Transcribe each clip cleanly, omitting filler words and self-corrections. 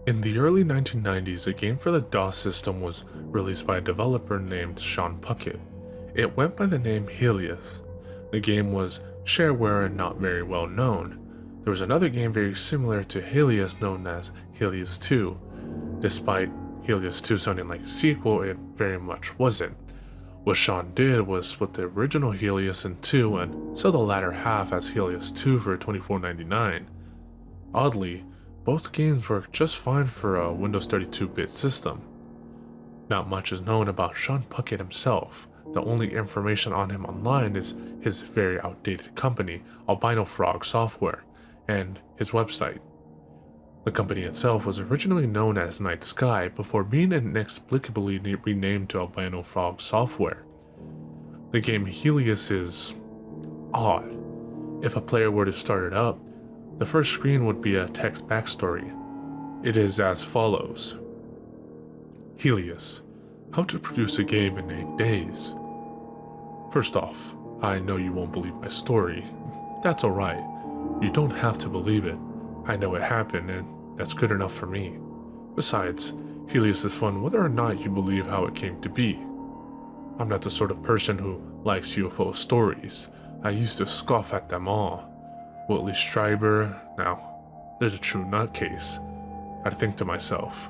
In the early 1990s, a game for the DOS system was released by a developer named Sean Puckett. It went by the name Helious. The game was shareware and not very well known. There was another game very similar to Helious known as Helious 2. Despite Helious 2 sounding like a sequel, it very much wasn't. What Sean did was split the original Helious in two and sell the latter half as Helious 2 for $24.99. Oddly, both games work just fine for a Windows 32-bit system. Not much is known about Sean Puckett himself. The only information on him online is his very outdated company, Albino Frog Software, and his website. The company itself was originally known as Night Sky before being inexplicably renamed to Albino Frog Software. The game Helious is odd. If a player were to start it up, the first screen would be a text backstory. It is as follows. Helious. How to produce a game in 8 days. First off, I know you won't believe my story. That's alright. You don't have to believe it. I know it happened, and that's good enough for me. Besides, Helious is fun whether or not you believe how it came to be. I'm not the sort of person who likes UFO stories. I used to scoff at them all. Whitley Strieber, now, there's a true nutcase. I'd think to myself,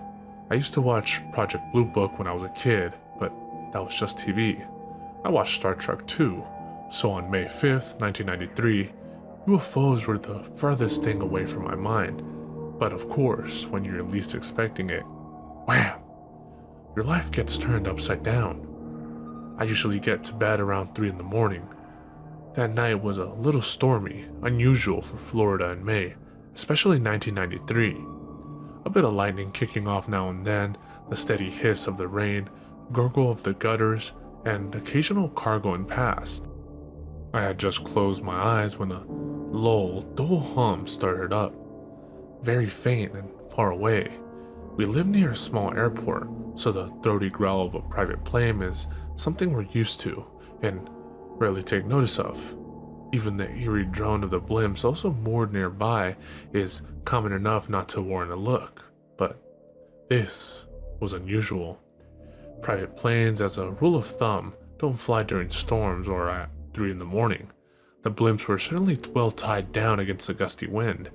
I used to watch Project Blue Book when I was a kid, but that was just TV. I watched Star Trek too, so on May 5th, 1993, UFOs were the furthest thing away from my mind. But of course, when you're least expecting it, wham! Your life gets turned upside down. I usually get to bed around 3 in the morning. That night was a little stormy, unusual for Florida in May, especially 1993. A bit of lightning kicking off now and then, the steady hiss of the rain, gurgle of the gutters, and occasional car going past. I had just closed my eyes when a low, dull hum started up, very faint and far away. We live near a small airport, so the throaty growl of a private plane is something we're used to, and rarely take notice of. Even the eerie drone of the blimps also moored nearby is common enough not to warrant a look, but this was unusual. Private planes, as a rule of thumb, don't fly during storms or at 3 in the morning. The blimps were certainly well tied down against the gusty wind.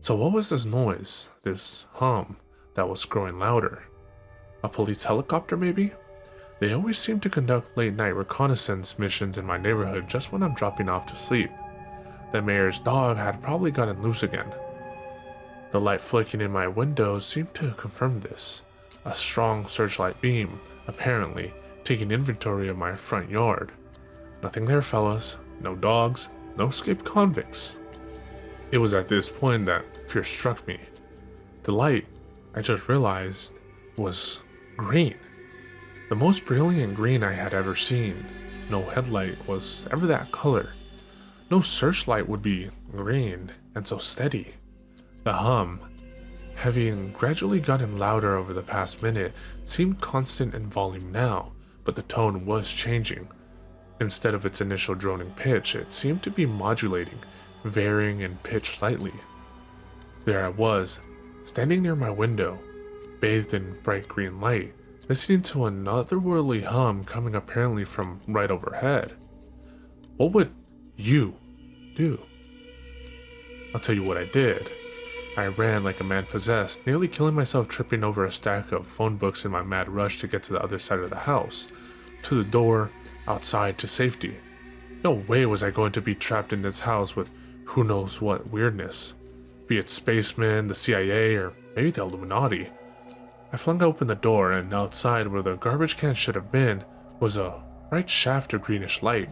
So what was this noise, this hum that was growing louder? A police helicopter maybe? They always seem to conduct late-night reconnaissance missions in my neighborhood just when I'm dropping off to sleep. The mayor's dog had probably gotten loose again. The light flicking in my windows seemed to confirm this. A strong searchlight beam, apparently, taking inventory of my front yard. Nothing there, fellas. No dogs, no escaped convicts. It was at this point that fear struck me. The light, I just realized, was green. The most brilliant green I had ever seen. No headlight was ever that color. No searchlight would be green and so steady. The hum, heavy and gradually gotten louder over the past minute, seemed constant in volume now, but the tone was changing. Instead of its initial droning pitch, it seemed to be modulating, varying in pitch slightly. There I was, standing near my window, bathed in bright green light, listening to an otherworldly hum coming apparently from right overhead. What would you do? I'll tell you what I did. I ran like a man possessed, nearly killing myself tripping over a stack of phone books in my mad rush to get to the other side of the house, to the door, outside to safety. No way was I going to be trapped in this house with who knows what weirdness, be it spacemen, the CIA, or maybe the Illuminati. I flung open the door, and outside where the garbage can should have been was a bright shaft of greenish light.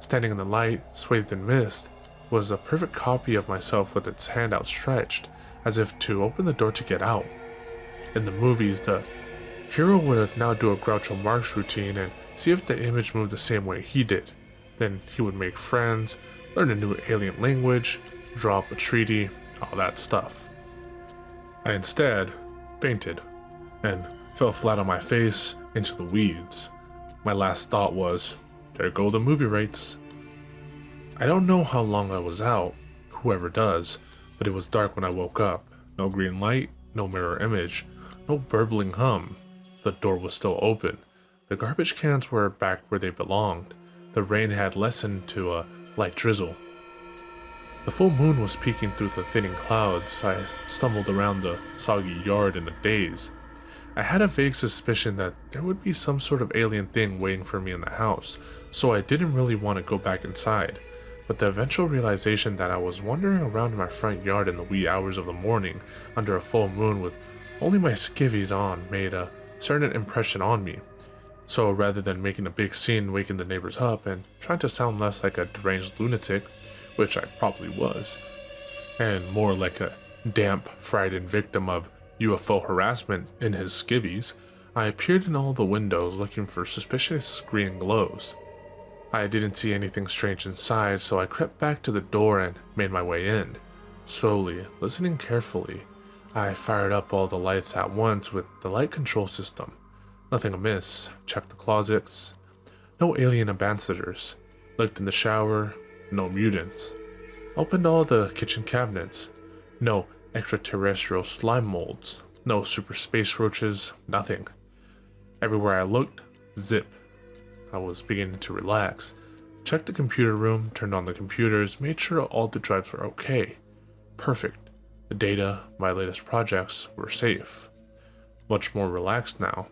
Standing in the light, swathed in mist, was a perfect copy of myself with its hand outstretched, as if to open the door to get out. In the movies, the hero would now do a Groucho Marx routine and see if the image moved the same way he did. Then he would make friends, learn a new alien language, draw up a treaty, all that stuff. I instead fainted and fell flat on my face into the weeds. My last thought was, there go the movie rates. I don't know how long I was out, whoever does, but it was dark when I woke up. No green light, no mirror image, no burbling hum. The door was still open. The garbage cans were back where they belonged. The rain had lessened to a light drizzle. The full moon was peeking through the thinning clouds. I stumbled around the soggy yard in a daze. I had a vague suspicion that there would be some sort of alien thing waiting for me in the house, so I didn't really want to go back inside. But the eventual realization that I was wandering around my front yard in the wee hours of the morning under a full moon with only my skivvies on made a certain impression on me. So rather than making a big scene waking the neighbors up and trying to sound less like a deranged lunatic, which I probably was, and more like a damp, frightened victim of UFO harassment in his skivvies, I peered in all the windows looking for suspicious green glows. I didn't see anything strange inside, so I crept back to the door and made my way in. Slowly, listening carefully, I fired up all the lights at once with the light control system. Nothing amiss. Checked the closets. No alien ambassadors. Looked in the shower. No mutants. Opened all the kitchen cabinets. No extraterrestrial slime molds. No super space roaches. Nothing. Everywhere I looked, zip. I was beginning to relax. Checked the computer room, turned on the computers, made sure all the drives were okay. Perfect. The data, my latest projects, were safe. Much more relaxed now.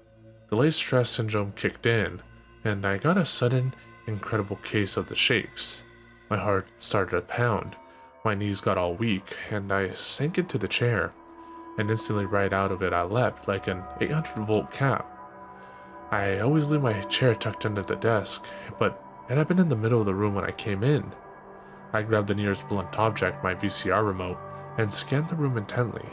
Delayed stress syndrome kicked in, and I got a sudden, incredible case of the shakes. My heart started to pound, my knees got all weak, and I sank into the chair, and instantly right out of it I leapt like an 800-volt cap. I always leave my chair tucked under the desk, but it had been in the middle of the room when I came in. I grabbed the nearest blunt object, my VCR remote, and scanned the room intently.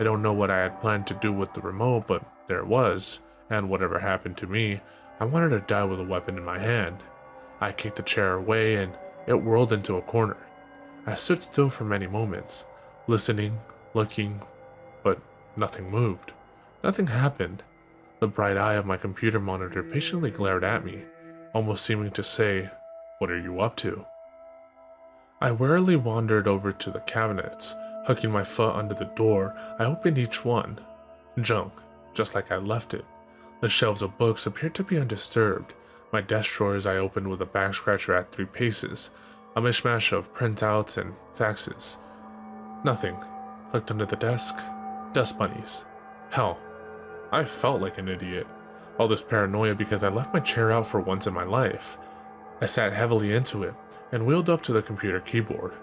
I don't know what I had planned to do with the remote, but there it was, and whatever happened to me, I wanted to die with a weapon in my hand. I kicked the chair away and it whirled into a corner. I stood still for many moments, listening, looking, but nothing moved. Nothing happened. The bright eye of my computer monitor patiently glared at me, almost seeming to say, "What are you up to?" I warily wandered over to the cabinets. Hooking my foot under the door, I opened each one. Junk, just like I left it. The shelves of books appeared to be undisturbed. My desk drawers I opened with a back scratcher at 3 paces. A mishmash of printouts and faxes. Nothing. Looked under the desk. Dust bunnies. Hell, I felt like an idiot. All this paranoia because I left my chair out for once in my life. I sat heavily into it and wheeled up to the computer keyboard.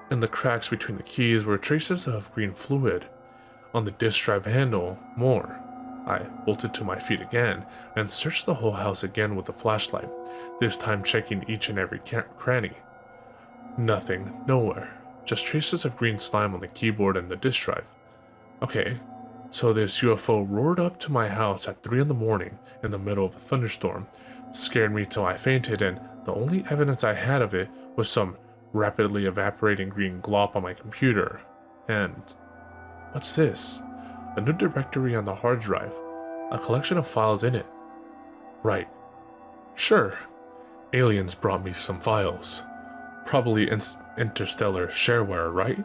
In the cracks between the keys were traces of green fluid. On the disk drive handle, more. I bolted to my feet again and searched the whole house again with the flashlight, this time checking each and every cranny. Nothing, nowhere, just traces of green slime on the keyboard and the disk drive. Okay, so this UFO roared up to my house at 3 in the morning in the middle of a thunderstorm, scared me till I fainted, and the only evidence I had of it was some rapidly evaporating green glop on my computer. And what's this? A new directory on the hard drive, a collection of files in it. Right. Sure. Aliens brought me some files. Probably interstellar shareware, right?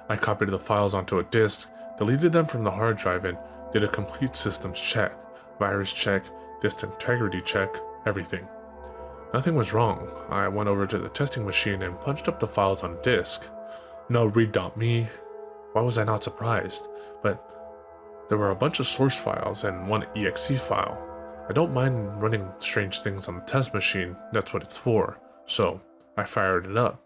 I copied the files onto a disk, deleted them from the hard drive, and did a complete systems check. Virus check, disk integrity check, everything. Nothing was wrong. I went over to the testing machine and punched up the files on disk. No read.me. Why was I not surprised? But there were a bunch of source files and one exe file. I don't mind running strange things on the test machine, that's what it's for, so I fired it up.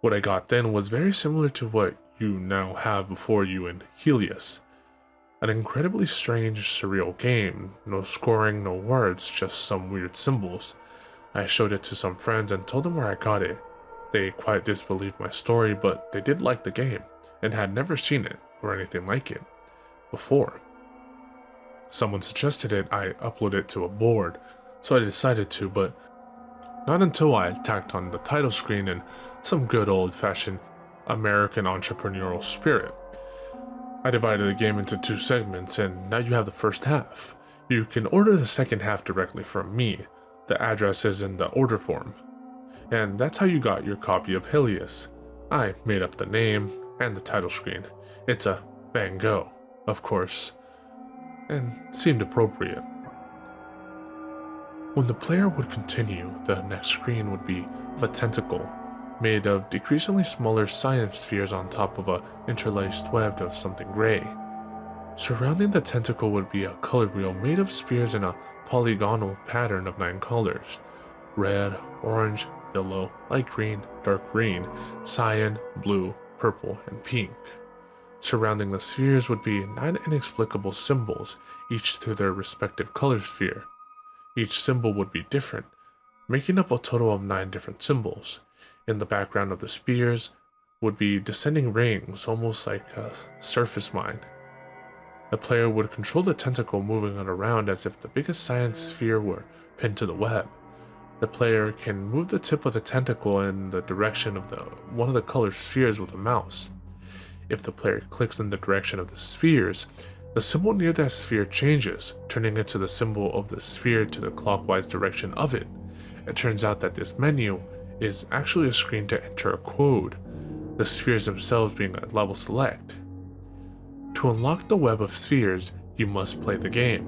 What I got then was very similar to what you now have before you in Helious. An incredibly strange, surreal game. No scoring, no words, just some weird symbols. I showed it to some friends and told them where I got it. They quite disbelieved my story, but they did like the game, and had never seen it, or anything like it, before. Someone suggested it, I uploaded it to a board, so I decided to, but not until I tacked on the title screen in some good old-fashioned American entrepreneurial spirit. I divided the game into 2 segments, and now you have the first half. You can order the second half directly from me. The address is in the order form. And that's how you got your copy of Helious. I made up the name and the title screen. It's a Van Gogh, of course, and seemed appropriate. When the player would continue, the next screen would be of a tentacle, made of decreasingly smaller science spheres on top of an interlaced web of something gray. Surrounding the tentacle would be a color wheel made of spheres in a polygonal pattern of 9 colors: red, orange, yellow, light green, dark green, cyan, blue, purple, and pink. Surrounding the spheres would be 9 inexplicable symbols, each to their respective color sphere. Each symbol would be different, making up a total of 9 different symbols. In the background of the spheres would be descending rings, almost like a surface mine. The player would control the tentacle, moving it around as if the biggest science sphere were pinned to the web. The player can move the tip of the tentacle in the direction of one of the colored spheres with a mouse. If the player clicks in the direction of the spheres, the symbol near that sphere changes, turning it to the symbol of the sphere to the clockwise direction of it. It turns out that this menu is actually a screen to enter a code, the spheres themselves being a level select. To unlock the web of spheres, you must play the game.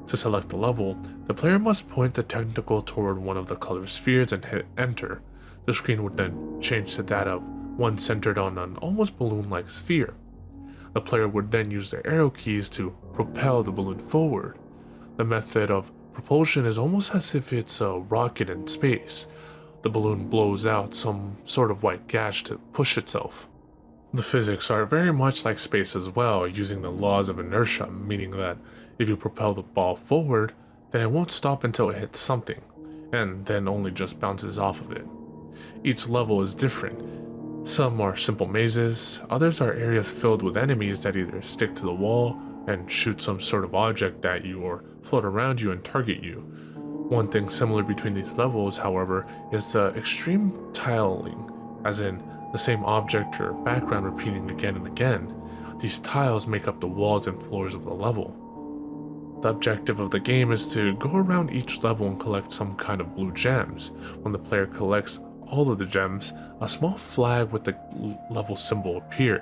To select the level, the player must point the tentacle toward one of the colored spheres and hit enter. The screen would then change to that of one centered on an almost balloon-like sphere. The player would then use the arrow keys to propel the balloon forward. The method of propulsion is almost as if it's a rocket in space. The balloon blows out some sort of white gas to push itself. The physics are very much like space as well, using the laws of inertia, meaning that if you propel the ball forward, then it won't stop until it hits something, and then only just bounces off of it. Each level is different. Some are simple mazes, others are areas filled with enemies that either stick to the wall and shoot some sort of object at you or float around you and target you. One thing similar between these levels, however, is the extreme tiling, as in the same object or background repeating again and again. These tiles make up the walls and floors of the level. The objective of the game is to go around each level and collect some kind of blue gems. When the player collects all of the gems, a small flag with the level symbol appears.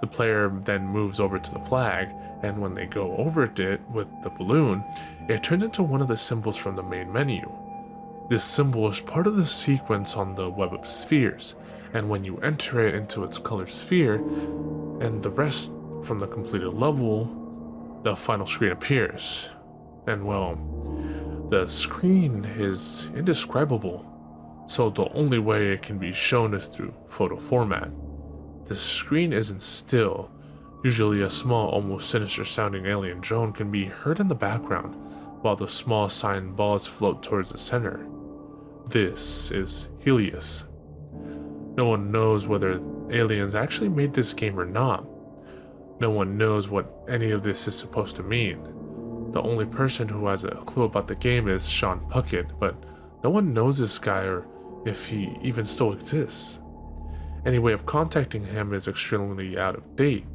The player then moves over to the flag, and when they go over it with the balloon, it turns into one of the symbols from the main menu. This symbol is part of the sequence on the web of spheres, and when you enter it into its colored sphere, and the rest from the completed level, the final screen appears. And well, the screen is indescribable, so the only way it can be shown is through photo format. The screen isn't still. Usually a small, almost sinister sounding alien drone can be heard in the background, while the small cyan balls float towards the center. This is Helious. No one knows whether aliens actually made this game or not. No one knows what any of this is supposed to mean. The only person who has a clue about the game is Sean Puckett, but no one knows this guy or if he even still exists. Any way of contacting him is extremely out of date,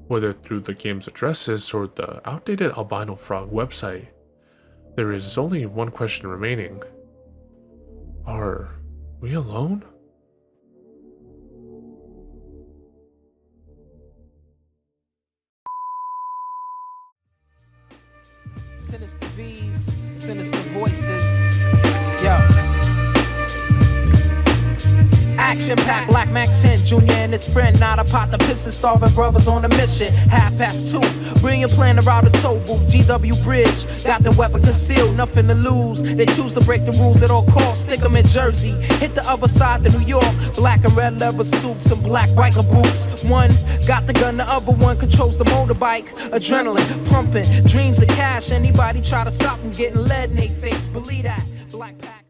whether through the game's addresses or the outdated albino frog website. There is only one question remaining. Are we alone? Sinister V's, sinister voices. Yo. Action-packed Black Mac 10, Jr. and his friend, not a pot, the piston starving brothers on a mission. 2:30, brilliant plan to route a toll booth, GW Bridge, got the weapon concealed, nothing to lose. They choose to break the rules at all costs, stick them in Jersey, hit the other side to New York, black and red leather suits and black biker boots. One got the gun, the other one controls the motorbike, adrenaline pumping, dreams of cash, anybody try to stop them getting lead in their face, believe that. Black Pack.